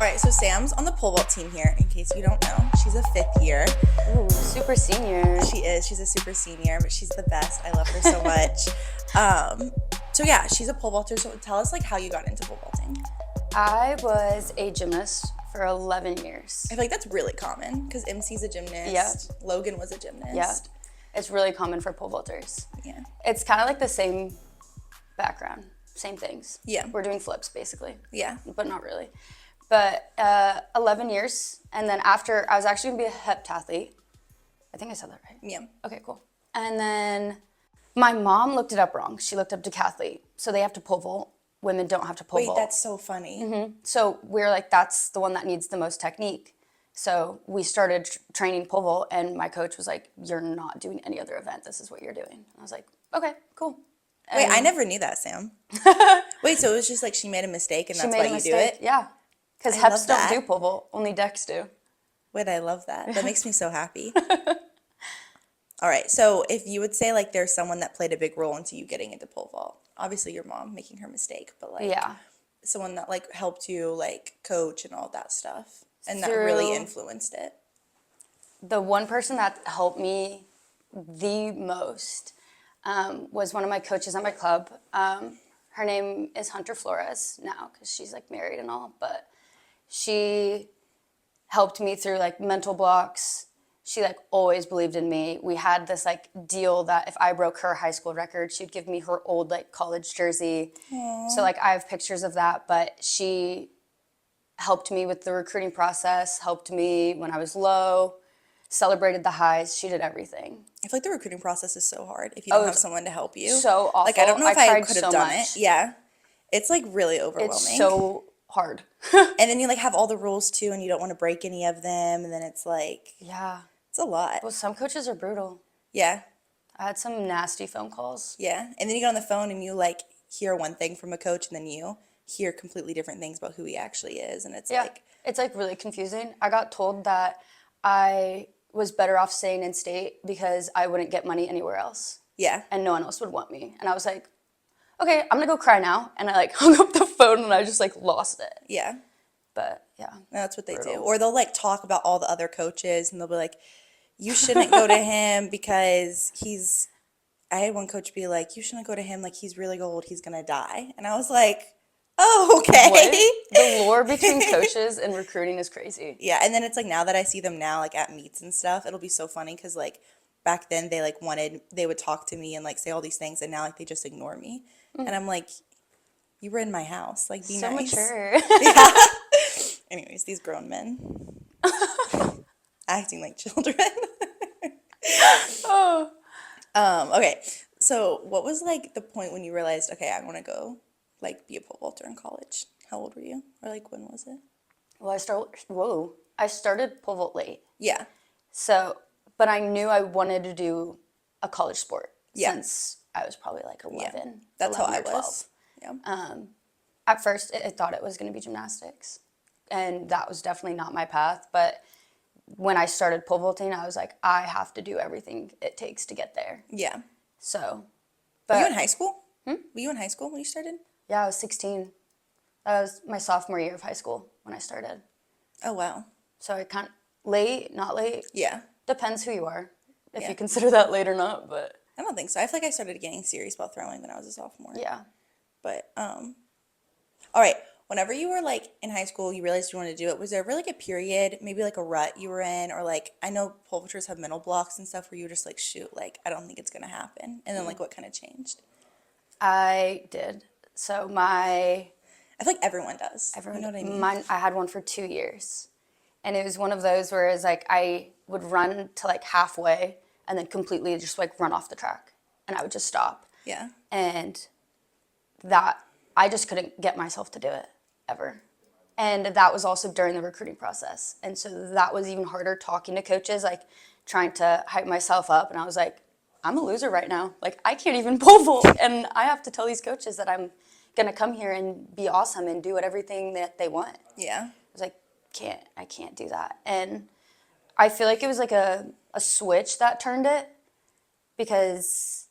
right, so Sam's on the pole vault team here, in case you don't know. She's a 5th year. Ooh, super senior. She is. She's a super senior, but she's the best. I love her so much. So yeah, she's a pole vaulter. So tell us like how you got into pole vaulting. I was a gymnast for 11 years. I feel like that's really common because MC's a gymnast. Yeah. Logan was a gymnast. Yeah, it's really common for pole vaulters. Yeah. It's kind of like the same background, same things. Yeah. We're doing flips basically. Yeah. But not really. But 11 years, and then after, I was actually gonna be a heptathlete. I think I said that right. Yeah. Okay, cool. And then my mom looked it up wrong. She looked up decathlete. So they have to pole vault. Women don't have to pole vault. Wait, that's so funny. So we're like, that's the one that needs the most technique. So we started training pole vault, and my coach was like, you're not doing any other event. This is what you're doing. And I was like, okay, cool. Wait, I never knew that, Sam. Wait, so it was just like she made a mistake and that's why you do it? Yeah. Because I love heps don't that. do pole vault, only decks do. Wait, I love that. That makes me so happy. All right, so if you would say like there's someone that played a big role into you getting into pole vault, obviously your mom making her mistake, but like Yeah. someone that like helped you like coach and all that stuff and that really Through- influenced it. The one person that helped me the most was one of my coaches at my club. Her name is Hunter Flores now because she's like married and all, but she helped me through like mental blocks. She like always believed in me. We had this like deal that if I broke her high school record, she'd give me her old like college jersey. Aww. So like I have pictures of that, but she helped me with the recruiting process, helped me when I was low, celebrated the highs. She did everything. I feel like the recruiting process is so hard if you don't have it's someone to help you. so awful. Like I don't know if I tried could have so done much. it. Yeah. It's like really overwhelming. It's so hard. And then you like have all the rules too and you don't want to break any of them and then it's like Yeah. it's a lot. Well, some coaches are brutal. Yeah. I had some nasty phone calls. Yeah. And then you get on the phone and you like hear one thing from a coach and then you hear completely different things about who he actually is and it's like It's like really confusing. I got told that I was better off staying in state because I wouldn't get money anywhere else. yeah. And no one else would want me. And I was like, okay, I'm gonna go cry now. And I like hung up the phone and I just like lost it. Yeah. But yeah. That's what they do. Brutal. Or they'll like talk about all the other coaches and they'll be like, you shouldn't go to him because I had one coach be like, you shouldn't go to him, like he's really old, he's gonna die. And I was like, oh, okay. What? The lore between coaches and recruiting is crazy. Yeah, and then it's like now that I see them now like at meets and stuff, it'll be so funny because like back then they would talk to me and like say all these things and now like they just ignore me. And I'm like, you were in my house, like be So nice. mature. Yeah. Anyways, these grown men acting like children. Oh. Okay, so what was like the point when you realized, okay, I want to go like be a pole vaulter in college? How old were you? Or like when was it? Well, I started pole vault late. Yeah. So, but I knew I wanted to do a college sport Yeah. since I was probably like 11. Yeah. That's how 11 I or 12. was. Yeah. At first, I thought it was going to be gymnastics, and that was definitely not my path. But when I started pole vaulting, I was like, I have to do everything it takes to get there. Yeah. So, Were you but in high school? Were you in high school when you started? yeah, I was 16. That was my sophomore year of high school when I started. Oh, wow. So I kind of late, not late. Yeah. Depends who you are, if Yeah. you consider that late or not. But I don't think so. I feel like I started getting serious about throwing when I was a sophomore. yeah. But, all right. Whenever you were like in high school, you realized you wanted to do it. Was there ever like a period, maybe like a rut you were in, or like I know pole vaulters have mental blocks and stuff where you were just like, shoot, like I don't think it's gonna happen. And then like what kind of changed? I did. So I feel like everyone does. everyone, You know what I mean? I had one for 2 years. And it was one of those where it's like I would run to like halfway and then completely just like run off the track. And I would just stop. Yeah. And that, I just couldn't get myself to do it ever. And that was also during the recruiting process. And so that was even harder talking to coaches, like trying to hype myself up. And I was like, I'm a loser right now. Like I can't even pole vault. And I have to tell these coaches that I'm going to come here and be awesome and do everything that they want. Yeah. I was like, I can't do that. And I feel like it was like a switch that turned it because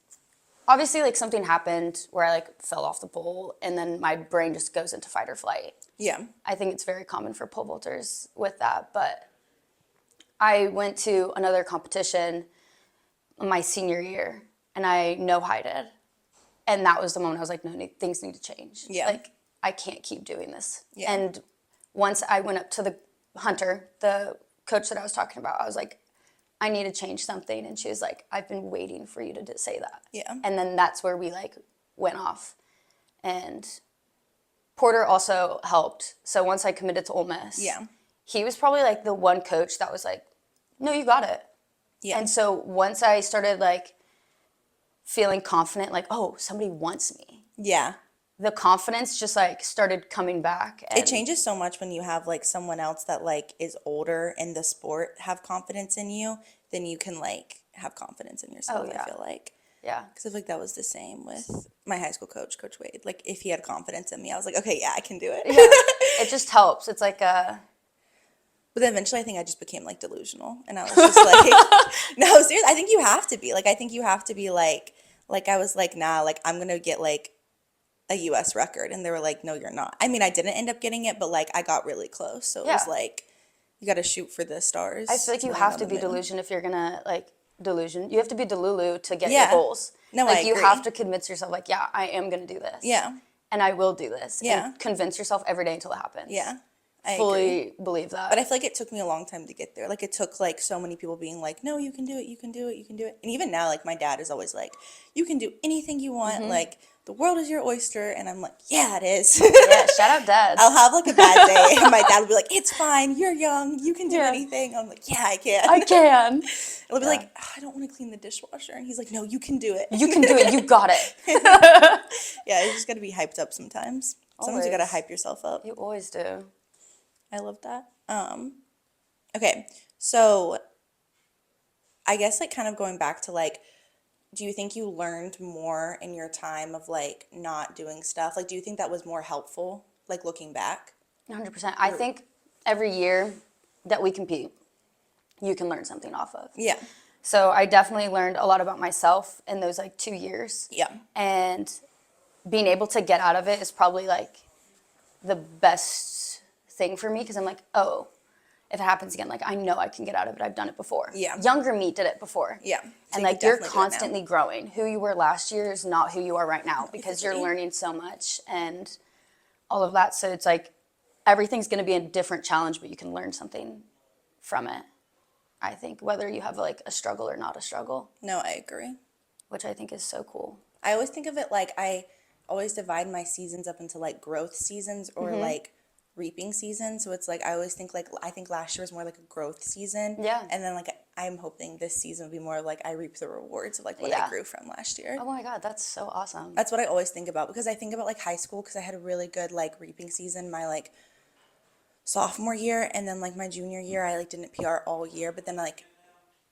obviously like something happened where I like fell off the pole and then my brain just goes into fight or flight. Yeah. I think it's very common for pole vaulters with that. But I went to another competition my senior year, and I no-heighted. And that was the moment I was like, no, things need to change. Yeah. Like, I can't keep doing this. Yeah. And once I went up to the Hunter, the coach that I was talking about, I was like, I need to change something. And she was like, I've been waiting for you to say that. Yeah. And then that's where we like went off. And Porter also helped. So once I committed to Ole Miss, Yeah. he was probably like the one coach that was like, no, you got it. Yeah. And so once I started like feeling confident, like, oh, somebody wants me, Yeah. the confidence just like started coming back. And It changes so much when you have like someone else that like is older in the sport have confidence in you, then you can like have confidence in yourself. Oh, yeah. I feel like. Yeah. Because I feel like that was the same with my high school coach, Coach Wade. Like if he had confidence in me, I was like, okay, yeah, I can do it. Yeah. It just helps. It's like But then eventually I think I just became like delusional. And I was just like, no, seriously, I think you have to be. Like, I think you have to be like I was like, nah, like I'm going to get like a US record. And they were like, no, you're not. I mean, I didn't end up getting it, but like I got really close. So it was like, you got to shoot for the stars. I feel like you land have on to the be moon. delusion if you're gonna like delusion. You have to be delulu to get Yeah. your goals. No, like I you agree. have to convince yourself, like, yeah, I am gonna do this. Yeah. And I will do this. Yeah. And convince yourself every day until it happens. Yeah. I agree. Fully believe that. But I feel like it took me a long time to get there. Like it took like so many people being like, no, you can do it, you can do it, you can do it. And even now, like my dad is always like, you can do anything you want. Like the world is your oyster. And I'm like, yeah, it is. Yeah, shout out dad. I'll have like a bad day and my dad will be like, it's fine, you're young, you can do Yeah. anything. I'm like, yeah, I can. I can. It'll be like, "Oh, I don't want to clean the dishwasher. And he's like, no, you can do it. You can do it. You got it. Yeah, you just got to be hyped up sometimes. Sometimes you got to Always. hype yourself up. You always do. I love that. Okay, so I guess like kind of going back to like, do you think you learned more in your time of like not doing stuff? Like, do you think that was more helpful, like looking back? 100%. I think every year that we compete, you can learn something off of. Yeah. So I definitely learned a lot about myself in those like 2 years. Yeah. And being able to get out of it is probably like the best thing for me because I'm like, oh, if it happens again, like I know I can get out of it. I've done it before. Yeah. Younger me did it before. Yeah. So And you like could you're definitely do it now. constantly growing. Who you were last year is not who you are right now because you're Exactly. learning so much and all of that. So it's like everything's going to be a different challenge, but you can learn something from it. I think whether you have like a struggle or not a struggle, No, I agree. which I think is so cool. I always think of it like I always divide my seasons up into like growth seasons or like reaping seasons. So it's like I always think like I think last year was more like a growth season. Yeah. And then like I'm hoping this season will be more like I reap the rewards of like what Yeah. I grew from last year. Oh my God, that's so awesome. That's what I always think about because I think about like high school because I had a really good like reaping season my like sophomore year and then like my junior year I like didn't PR all year, but then like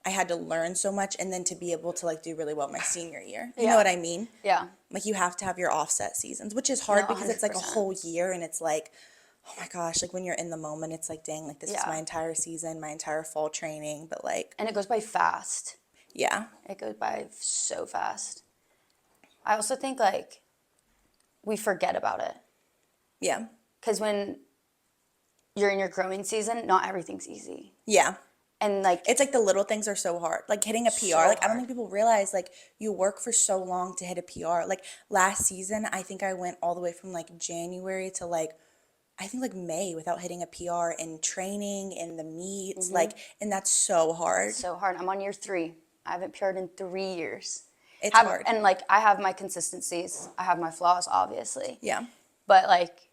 I had to learn so much and then to be able to like do really well my senior year. You know Yeah. what I mean? Yeah. Like you have to have your offset seasons, which is hard No, because it's like a 100%. whole year and it's like, oh my gosh, like when you're in the moment, it's like, dang, like this is Yeah. my entire season, my entire fall training. But like, And it goes by fast. yeah, It goes by so fast. I also think like we forget about it yeah, because when you're in your growing season, not everything's easy. yeah. And like It's like the little things are so hard. Like hitting a PR, So like I don't hard. think people realize like you work for so long to hit a PR. Like last season, I think I went all the way from like January to like I think like May without hitting a PR in training in the meets, like, and that's so hard. so hard. I'm on year 3. I haven't PR'd in 3 years. It's hard. And like I have my consistencies. I have my flaws, obviously. Yeah, But like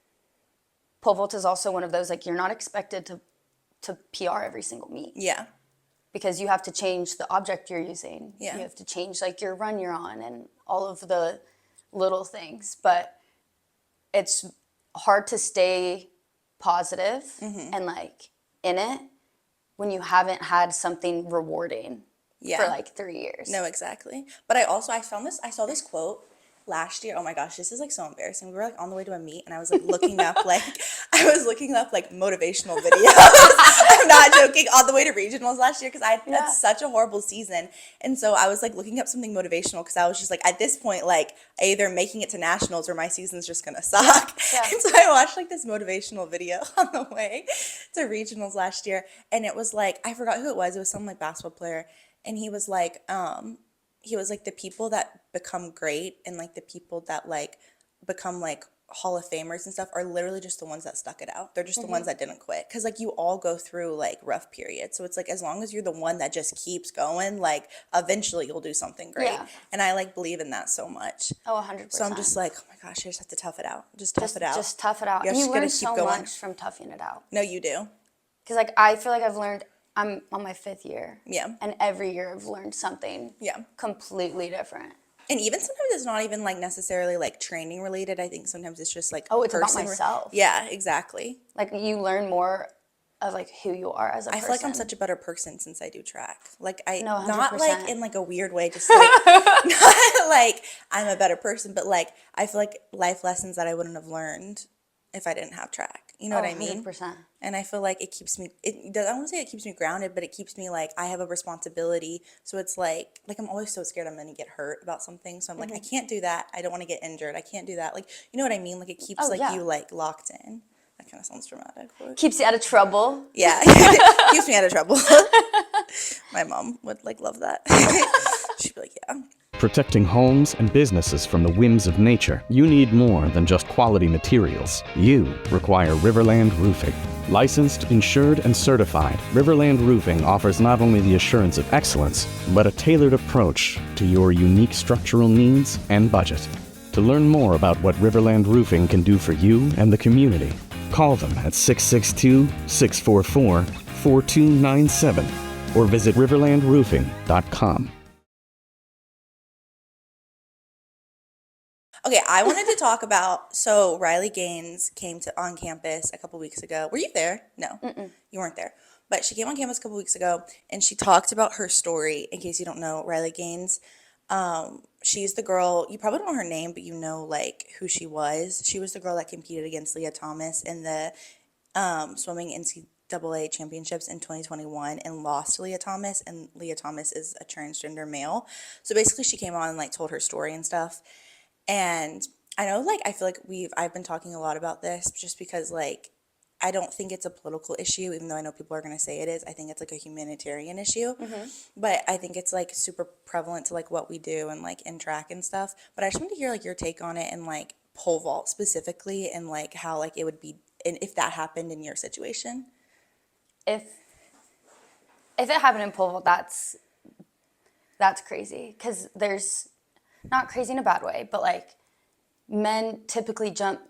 pole vault is also one of those like you're not expected to PR every single meet yeah, because you have to change the object you're using. Yeah. You have to change like your run you're on and all of the little things. But it's hard to stay positive and like in it when you haven't had something rewarding yeah. for like 3 years. No, exactly. But I saw this quote last year, oh my gosh, this is like so embarrassing. We were like on the way to a meet and I was like looking up like motivational videos. I'm not joking. On the way to regionals last year because I had such a horrible season. And so I was like looking up something motivational because I was just like at this point like either making it to nationals or my season's just gonna suck. Yeah. And so I watched like this motivational video on the way to regionals last year and it was like I forgot who it was. It was some like basketball player and he was like the people that become great and like the people that like become like Hall of Famers and stuff are literally just the ones that stuck it out. They're just the ones that didn't quit. Because like you all go through like rough periods. So it's like as long as you're the one that just keeps going, like eventually you'll do something great. Yeah. And I like believe in that so much. Oh, 100%. So I'm just like, oh my gosh, I just have to tough it out. Just tough it out. Just tough it out. You And you just gotta learn keep so going. much from toughing it out. No, you do. Because like I feel like I've learned, I'm on my 5th year. Yeah. And every year I've learned something completely different. And even sometimes it's not even like necessarily like training related. I think sometimes it's just like it's about myself. Yeah, exactly. Like you learn more of like who you are as a person. I feel like I'm such a better person since I do track. Like No, not 100%. like in like a weird way, just like not like I'm a better person, but like I feel like life lessons that I wouldn't have learned if I didn't have track. You know what I mean? 100%. And I feel like it keeps me, I don't want to say it keeps me grounded, but it keeps me like, I have a responsibility. So it's like I'm always so scared I'm going to get hurt about something. So I'm like, I can't do that. I don't want to get injured. I can't do that. Like, you know what I mean? Like it keeps you like locked in. That kind of sounds dramatic. But Keeps you out of trouble. yeah. Keeps me out of trouble. My mom would like love that. She'd be like, yeah. Protecting homes and businesses from the whims of nature, you need more than just quality materials. You require Riverland Roofing. Licensed, insured, and certified, Riverland Roofing offers not only the assurance of excellence, but a tailored approach to your unique structural needs and budget. To learn more about what Riverland Roofing can do for you and the community, call them at 662-644-4297 or visit riverlandroofing.com. Okay, I wanted to talk about, so Riley Gaines came on campus a couple weeks ago. Were you there? No, you weren't there. But she came on campus a couple weeks ago, and she talked about her story. In case you don't know, Riley Gaines, she's the girl, you probably don't know her name, but you know, like, who she was. She was the girl that competed against Leah Thomas in the swimming NCAA championships in 2021 and lost to Leah Thomas, and Leah Thomas is a transgender male. So basically, she came on and, like, told her story and stuff. And I know, like, I feel like I've been talking a lot about this just because, like, I don't think it's a political issue, even though I know people are going to say it is. I think it's, like, a humanitarian issue. But I think it's, like, super prevalent to, like, what we do and, like, in track and stuff. But I just wanted to hear, like, your take on it and, like, pole vault specifically and, like, how, like, it would be, and if that happened in your situation. If it happened in pole vault, that's crazy. Because there's... not crazy in a bad way, but like men typically jump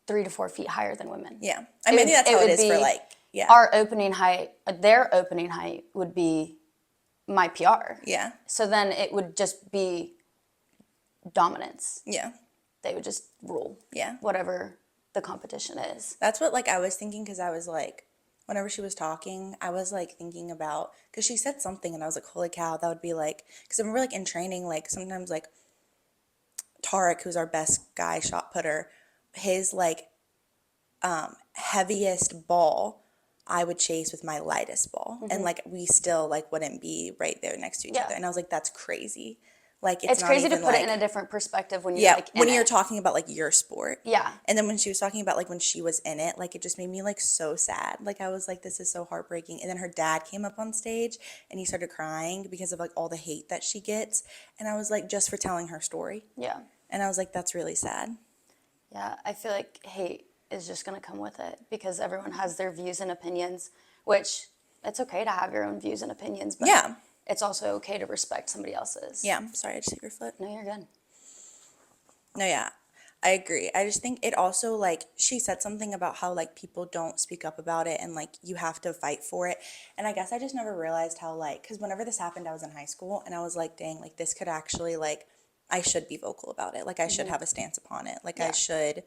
3 to 4 feet higher than women. Yeah. I mean, maybe that's how it is for like, yeah. Their opening height would be my PR. Yeah. So then it would just be dominance. Yeah. They would just rule. Yeah. Whatever the competition is. That's what like I was thinking because I was like, whenever she was talking, I was like thinking about, because she said something and I was like, holy cow, that would be like, because I remember like in training, like sometimes like Tarek, who's our best guy shot putter, his like heaviest ball I would chase with my lightest ball. And like we still like wouldn't be right there next to each other. And I was like, that's crazy. Like it's not crazy even, to put like, it in a different perspective when you're like in when it. you're talking about like your sport. Yeah. And then when she was talking about like when she was in it, like it just made me like so sad. Like I was like, this is so heartbreaking. And then her dad came up on stage and he started crying because of like all the hate that she gets. And I was like, just for telling her story. Yeah. And I was like, that's really sad. Yeah, I feel like hate is just going to come with it because everyone has their views and opinions, which it's okay to have your own views and opinions, but yeah. It's also okay to respect somebody else's. Yeah, sorry, I just hit your foot. No, you're good. No, yeah, I agree. I just think it also, like, she said something about how, like, people don't speak up about it and, like, you have to fight for it. And I guess I just never realized how, like, because whenever this happened, I was in high school, and I was like, dang, like, this could actually, like, I should be vocal about it. Like, I should have a stance upon it. Like, I should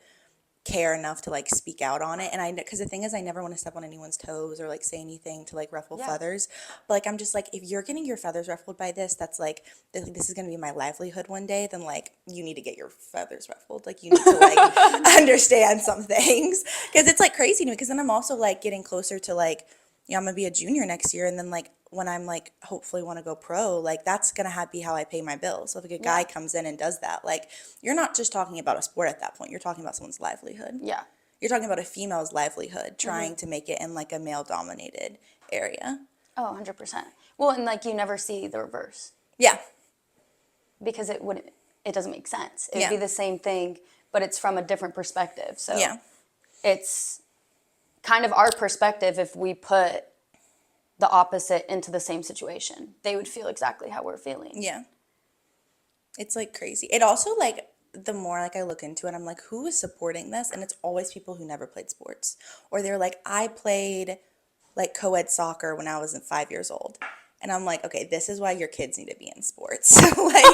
care enough to like speak out on it. And because the thing is, I never want to step on anyone's toes or like say anything to like ruffle feathers. But like, I'm just like, if you're getting your feathers ruffled by this, that's like, this is going to be my livelihood one day, then like, you need to get your feathers ruffled. Like, you need to like understand some things. Because it's like crazy to me. Because then I'm also like getting closer to like, I'm going to be a junior next year. And then like, when I'm like, hopefully want to go pro, like that's going to be how I pay my bills. So if like a guy comes in and does that, like you're not just talking about a sport at that point. You're talking about someone's livelihood. Yeah. You're talking about a female's livelihood trying to make it in like a male dominated area. Oh, 100%. Well, and like you never see the reverse. Yeah. Because it doesn't make sense. It would be the same thing, but it's from a different perspective. So it's kind of our perspective if we put the opposite into the same situation. They would feel exactly how we're feeling. Yeah. It's like crazy. It also like, the more like I look into it, I'm like, who is supporting this? And it's always people who never played sports. Or they're like, I played like co-ed soccer when I was 5 years old. And I'm like, okay, this is why your kids need to be in sports. Like,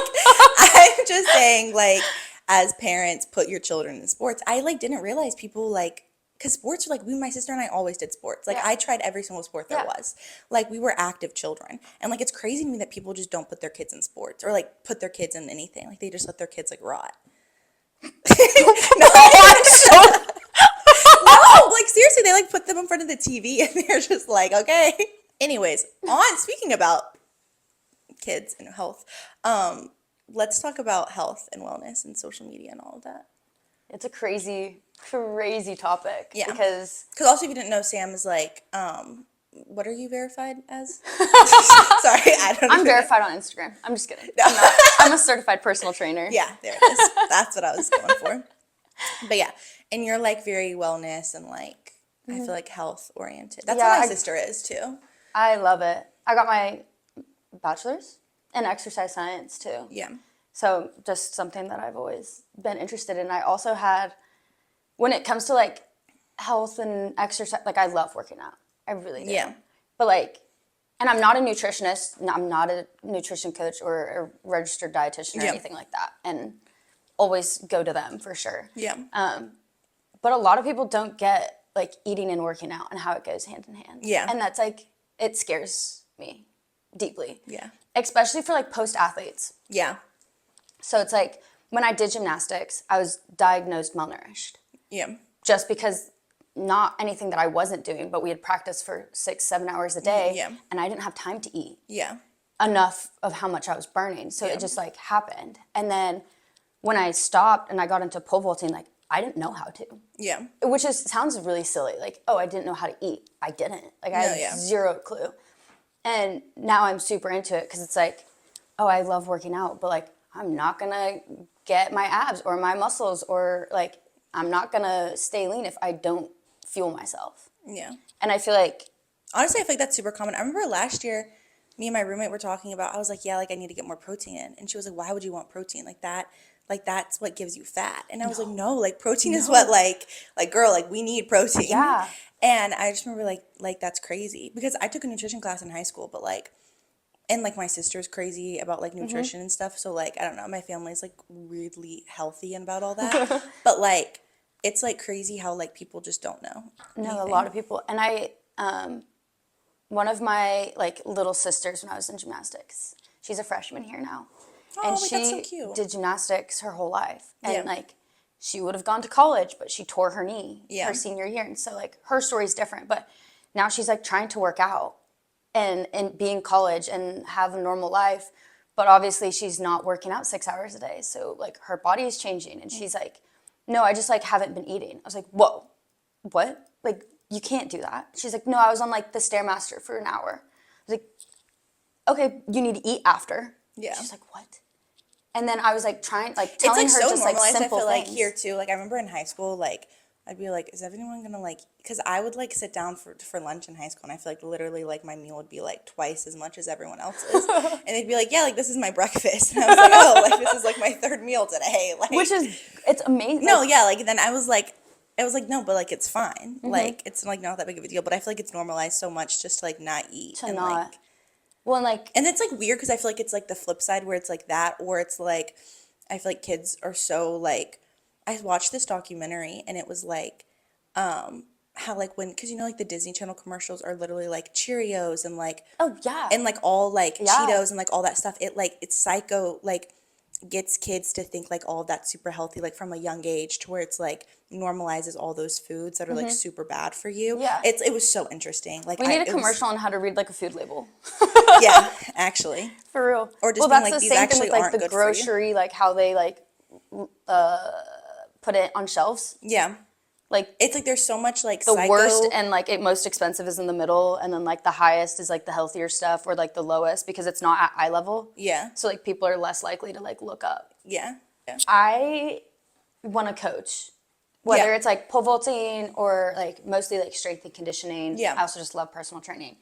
I'm just saying, like, as parents, put your children in sports. I like didn't realize people like, because sports are like, my sister and I always did sports. Like, I tried every single sport there was. Like, we were active children. And, like, it's crazy to me that people just don't put their kids in sports or, like, put their kids in anything. Like, they just let their kids, like, rot. No, I'm so... No, like, seriously, they, like, put them in front of the TV and they're just like, okay. Anyways, speaking about kids and health, let's talk about health and wellness and social media and all of that. It's a crazy topic. Yeah. Because also, if you didn't know, Sam is like, what are you verified as? Sorry, I don't know. I'm verified on Instagram. I'm just kidding. No. I'm a certified personal trainer. Yeah, there it is. That's what I was going for. But yeah, and you're like very wellness and like, I feel like health oriented. That's what my sister is too. I love it. I got my bachelor's in exercise science too. Yeah. So just something that I've always been interested in. I also had, when it comes to like health and exercise, like I love working out. I really do. Yeah. But like, and I'm not a nutritionist. I'm not a nutrition coach or a registered dietitian or anything like that. And always go to them for sure. Yeah. But a lot of people don't get like eating and working out and how it goes hand in hand. Yeah. And that's like, it scares me deeply. Yeah. Especially for like post athletes. Yeah. So it's like when I did gymnastics, I was diagnosed malnourished. Yeah. Just because not anything that I wasn't doing, but we had practiced for 6-7 hours a day. Yeah. And I didn't have time to eat. Yeah. Enough of how much I was burning. So it just like happened. And then when I stopped and I got into pole vaulting, like I didn't know how to. Yeah. Which sounds really silly. Like, oh, I didn't know how to eat. I didn't. Like I had zero clue. And now I'm super into it because it's like, oh, I love working out, but like I'm not gonna get my abs or my muscles or like I'm not gonna stay lean if I don't fuel myself. Yeah. And I feel like, honestly, I feel like that's super common. I remember last year, me and my roommate were talking about, I was like, yeah, like I need to get more protein in. And she was like, why would you want protein? Like that's what gives you fat. And I was like, no, like protein is what like girl, like we need protein. Yeah. And I just remember like that's crazy because I took a nutrition class in high school, but like, and like my sister's crazy about like nutrition and stuff. So like, I don't know, my family's like weirdly healthy and about all that. But like, it's like crazy how like people just don't know. no, a lot of people. And I, one of my like little sisters when I was in gymnastics, she's a freshman here now. Oh, and wait, she that's so cute. did gymnastics her whole life. And like, she would have gone to college, but she tore her knee her senior year. And so like her story's different, but now she's like trying to work out and be in college and have a normal life. But obviously she's not working out 6 hours a day. So like her body is changing and she's like, no, I just like haven't been eating. I was like, whoa, what? Like you can't do that. She's like, no, I was on like the Stairmaster for an hour. I was like, okay, you need to eat after. Yeah. She's like, what? And then I was like telling her it's like so just like normalized. simple I feel like things. here too. Like I remember in high school, like I'd be like, is everyone gonna like? Because I would like sit down for lunch in high school, and I feel like literally like my meal would be like twice as much as everyone else's, and they'd be like, yeah, like this is my breakfast, and I was like, oh, like this is like my third meal today, like Which is, it's amazing. no, yeah, like then I was like, no, but like it's fine, like it's like not that big of a deal, but I feel like it's normalized so much just to like not eat To and not. like. Well, and like, And it's like weird because I feel like it's like the flip side where it's like that, or it's like I feel like kids are so like I watched this documentary and it was like, how like when, because you know, like the Disney Channel commercials are literally like Cheerios Oh yeah. and like all like Yeah. Cheetos and like all that stuff. It like, it's psycho, like gets kids to think like all of that's super healthy, like from a young age to where it's like normalizes all those foods that are like super bad for you. Yeah. It was so interesting. Like We need a it was, commercial on how to read like a food label. yeah, actually. For real. Or just Well, being that's like, the these same thing actually with like aren't the good for you. grocery, like how they like put it on shelves. Yeah. Like It's like there's so much like the psycho. worst and like most expensive is in the middle, and then like the highest is like the healthier stuff, or like the lowest because it's not at eye level. Yeah. So like people are less likely to like look up. Yeah. Yeah. I want to coach, whether Yeah. it's like pole vaulting or like mostly like strength and conditioning. Yeah. I also just love personal training.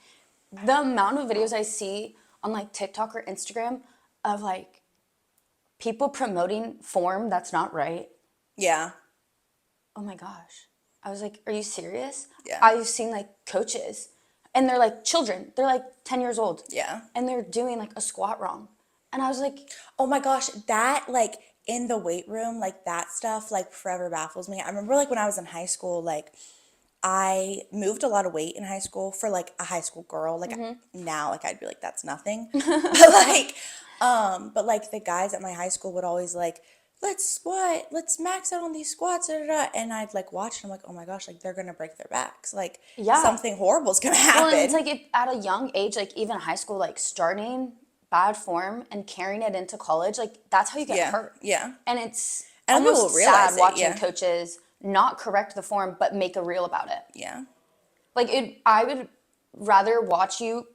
The amount of videos I see on like TikTok or Instagram of like people promoting form that's not right. Yeah. Oh my gosh. I was like, are you serious? Yeah. I've seen like coaches and they're like children. They're like 10 years old. Yeah. And they're doing like a squat wrong. And I was like, Oh my gosh, that like in the weight room, like that stuff like forever baffles me. I remember like when I was in high school, like I moved a lot of weight in high school for like a high school girl. Like now, like I'd be like, that's nothing. But like the guys at my high school would always like, let's squat, let's max out on these squats, da, da, da. And I'd like watch and I'm like, oh my gosh, like they're gonna break their backs. Like Yeah. something horrible's gonna well, happen. and it's like if at a young age, like even high school, like starting bad form and carrying it into college, like that's how you get yeah. hurt. Yeah. And it's I don't think almost people realize sad it, watching yeah. coaches not correct the form but make a reel about it. Yeah. Like I would rather watch you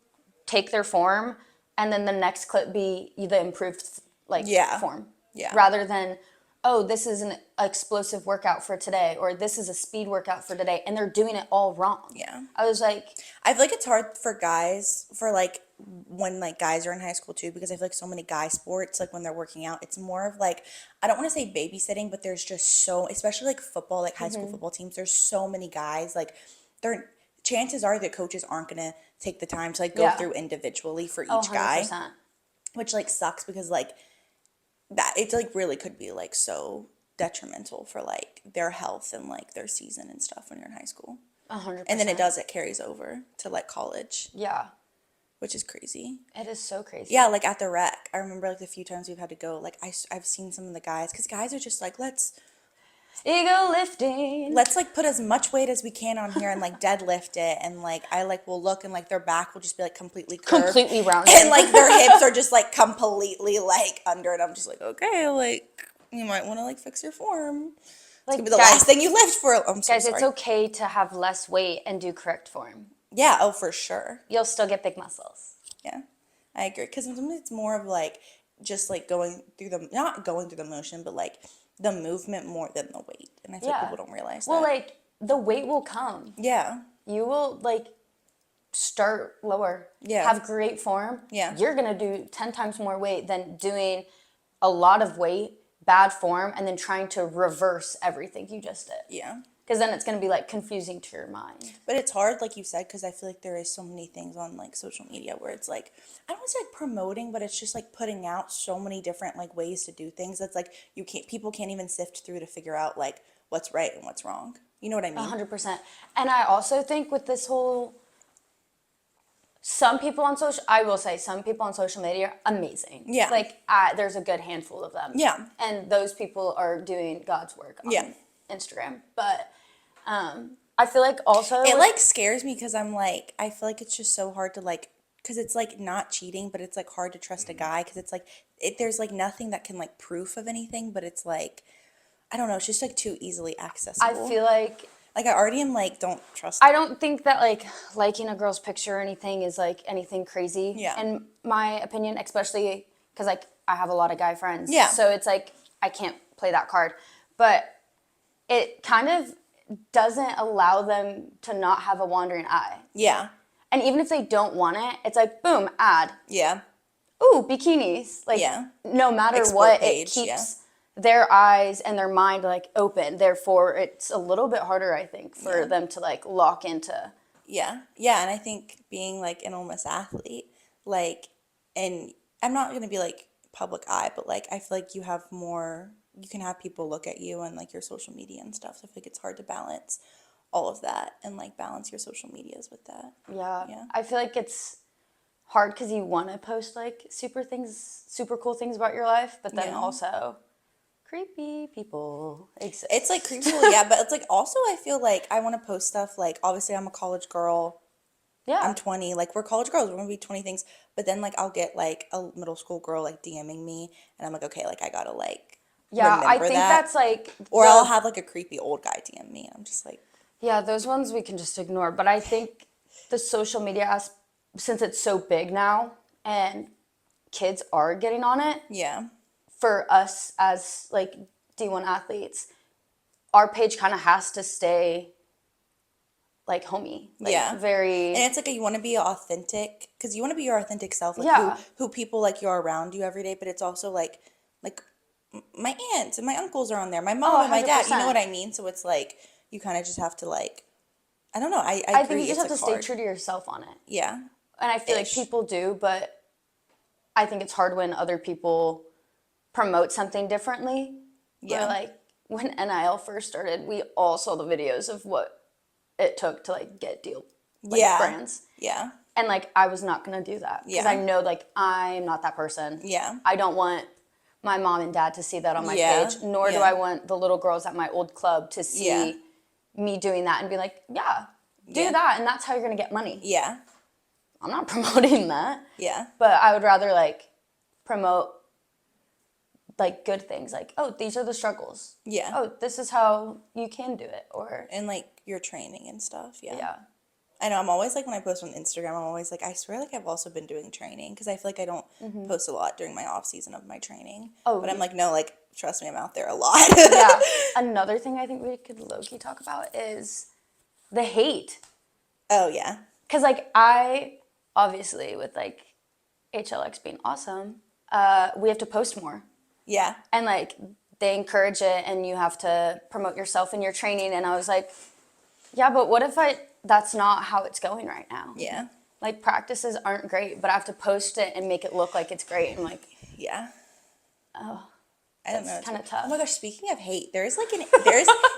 take their form and then the next clip be the improved like Yeah. form. Yeah. Rather than, oh, this is an explosive workout for today, or this is a speed workout for today, and they're doing it all wrong. Yeah. I was like, I feel like it's hard for guys for like when like guys are in high school too, because I feel like so many guy sports, like when they're working out, it's more of like, I don't want to say babysitting, but there's just so, especially like football, like high school football teams, there's so many guys, like they're, chances are that coaches aren't going to take the time to like go Yeah. through individually for oh, each guy, 100%. which like sucks because like that, it's like really could be like so detrimental for like their health and like their season and stuff when you're in high school. 100%. And then it carries over to like college, Yeah. which is crazy. It is so crazy. Yeah, like at the rec, I remember like the few times we've had to go, like I've seen some of the guys, because guys are just like, Ego lifting. let's like put as much weight as we can on here and like deadlift it, and like I like will look and like their back will just be like completely curved. Completely rounded. And like their hips are just like completely like under, and I'm just like, okay, like you might want to like fix your form. It's Like, gonna be the guys- last thing you lift for. I'm so Guys, sorry. it's okay to have less weight and do correct form. Yeah, oh for sure. You'll still get big muscles. Yeah, I agree. Because sometimes it's more of like just like going through not going through the motion, but like the movement more than the weight. And I feel like Yeah. people don't realize Well, that. like the weight will come. Yeah, You will like start lower. Yeah. Have great form. Yeah. You're gonna do 10 times more weight than doing a lot of weight, bad form, and then trying to reverse everything you just did. yeah. Because then it's gonna be like confusing to your mind. But it's hard, like you said, because I feel like there is so many things on like social media where it's like, I don't want to say like promoting, but it's just like putting out so many different like ways to do things. That's like people can't even sift through to figure out like what's right and what's wrong. You know what I mean? 100%. And I also think with this whole, I will say some people on social media are amazing. Yeah. Like there's a good handful of them. Yeah. And those people are doing God's work on Yeah. Instagram. But I feel like also It like scares me because I'm like, I feel like it's just so hard to like, because it's like not cheating, but it's like hard to trust a guy because it's like, there's like nothing that can like proof of anything, but it's like, I don't know, it's just like too easily accessible. I feel like like I already am like, don't trust. I don't think that like liking a girl's picture or anything is like anything crazy. Yeah. In my opinion, especially because like I have a lot of guy friends. Yeah. So it's like I can't play that card, but it kind of doesn't allow them to not have a wandering eye. Yeah. And even if they don't want it, it's like boom, ad. Yeah. Ooh, bikinis. Like Yeah. no matter Explore what, page, it keeps yeah. their eyes and their mind like open. Therefore, it's a little bit harder, I think, for them to like lock into. Yeah. Yeah. And I think being like an Ole Miss athlete, like, and I'm not going to be like public eye, but like, I feel like you have more you can have people look at you and like your social media and stuff. So I feel like it's hard to balance all of that and like balance your social medias with that. Yeah. Yeah. I feel like it's hard because you want to post like super cool things about your life, but then Yeah. also creepy people exist. It's like creepy, yeah, but it's like also I feel like I want to post stuff like obviously I'm a college girl. Yeah. I'm 20. Like we're college girls. We're gonna be 20 things. But then like I'll get like a middle school girl like DMing me, and I'm like, okay, like I gotta like Yeah, I remember think that. that's like Or I'll have like a creepy old guy DM me, and I'm just like, yeah, those ones we can just ignore. But I think the social media, since it's so big now and kids are getting on it, yeah, for us as like D1 athletes, our page kind of has to stay like homey, like yeah. very. And it's like you want to be authentic because you want to be your authentic self, like Yeah. who people like you're around you every day. But it's also like my aunts and my uncles are on there, my mom and my dad. You know 100%. what I mean? So it's like you kind of just have to like, I don't know. I I agree. think you just have It's to like stay hard. true to yourself on it. Yeah, And I feel like Ish. people do, but I think it's hard when other people promote something differently. Yeah. Or like when NIL first started, we all saw the videos of what it took to like get yeah, brands. yeah, And like I was not gonna do that because Yeah. I know like I'm not that person. Yeah. I don't want my mom and dad to see that on my Yeah. page, nor do Yeah. I want the little girls at my old club to see Yeah. me doing that and be like, yeah, do Yeah. that, and that's how you're gonna get money. yeah, I'm not promoting that. yeah, But I would rather like promote like good things, like, oh, these are the struggles. yeah. Oh, this is how you can do it, or And like your training and stuff. Yeah. yeah. I know. I'm always like when I post on Instagram, I'm always like, I swear, like I've also been doing training because I feel like I don't post a lot during my off season of my training. Oh, but I'm like, no, like trust me, I'm out there a lot. Yeah. Another thing I think we could low-key talk about is the hate. Oh yeah. Because, like, I, obviously, with, like, HLX being awesome, we have to post more. Yeah. And, like, they encourage it, and you have to promote yourself in your training. And I was like, yeah, but what if that's not how it's going right now? Yeah. Like, practices aren't great, but I have to post it and make it look like it's great. And, like, Yeah. oh, I don't know. that's kind of tough. Oh my gosh, speaking of hate, there's like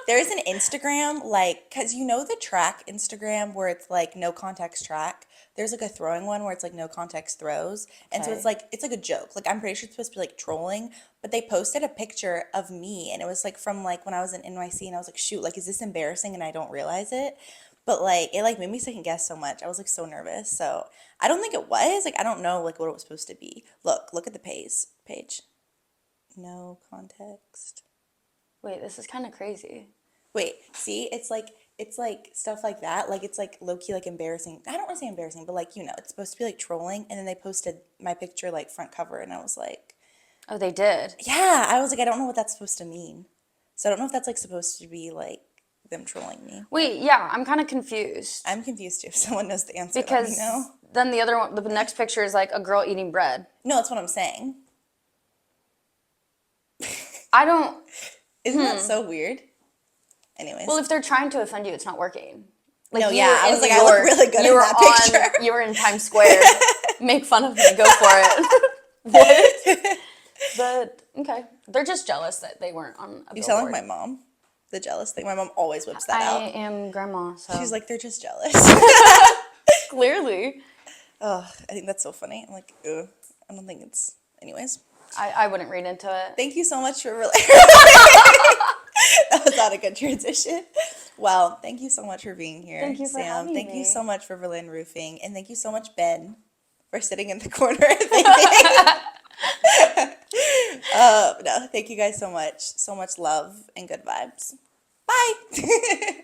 there's an Instagram like cuz you know the track Instagram where it's like no context track. There's like a throwing one where it's like no context throws. And so Okay. it's like a joke. Like I'm pretty sure it's supposed to be like trolling, but they posted a picture of me and it was like from like when I was in NYC and I was like, "Shoot, like is this embarrassing?" and I don't realize it. But like it like made me second guess so much. I was like so nervous. So, I don't think it was. Like I don't know like what it was supposed to be. Look at the page. No context. Wait, this is kind of crazy. Wait, see, it's like stuff like that. Like it's like low key like embarrassing. I don't want to say embarrassing, but like it's supposed to be like trolling. And then they posted my picture like front cover, and I was like, Oh, they did? yeah. I was like, I don't know what that's supposed to mean. So I don't know if that's like supposed to be like them trolling me. Wait, yeah, I'm kind of confused. I'm confused too. If someone knows the answer, Because let me know. then the other one, the next picture is like a girl eating bread. No, that's what I'm saying. I don't. Isn't that so weird? Anyways. Well, if they're trying to offend you, it's not working. Like, No, you yeah, were I in was like, New I look York, really good you in were that picture. You were in Times Square. Make fun of me. Go for it. What? But okay, they're just jealous that they weren't on a You sound like billboard. my mom. The jealous thing. My mom always whips that I out. am grandma, so She's like, they're just jealous. clearly. Oh, I think that's so funny. I'm like, ugh. I don't think it's. Anyways, I wouldn't read into it. thank you so much for that was not a good transition. Well, thank you so much for being here, Thank you for Sam. having Thank me. you so much for Verlaine Roofing, and thank you so much, Ben, for sitting in the corner and thinking. No, thank you guys so much. So much love and good vibes. Bye.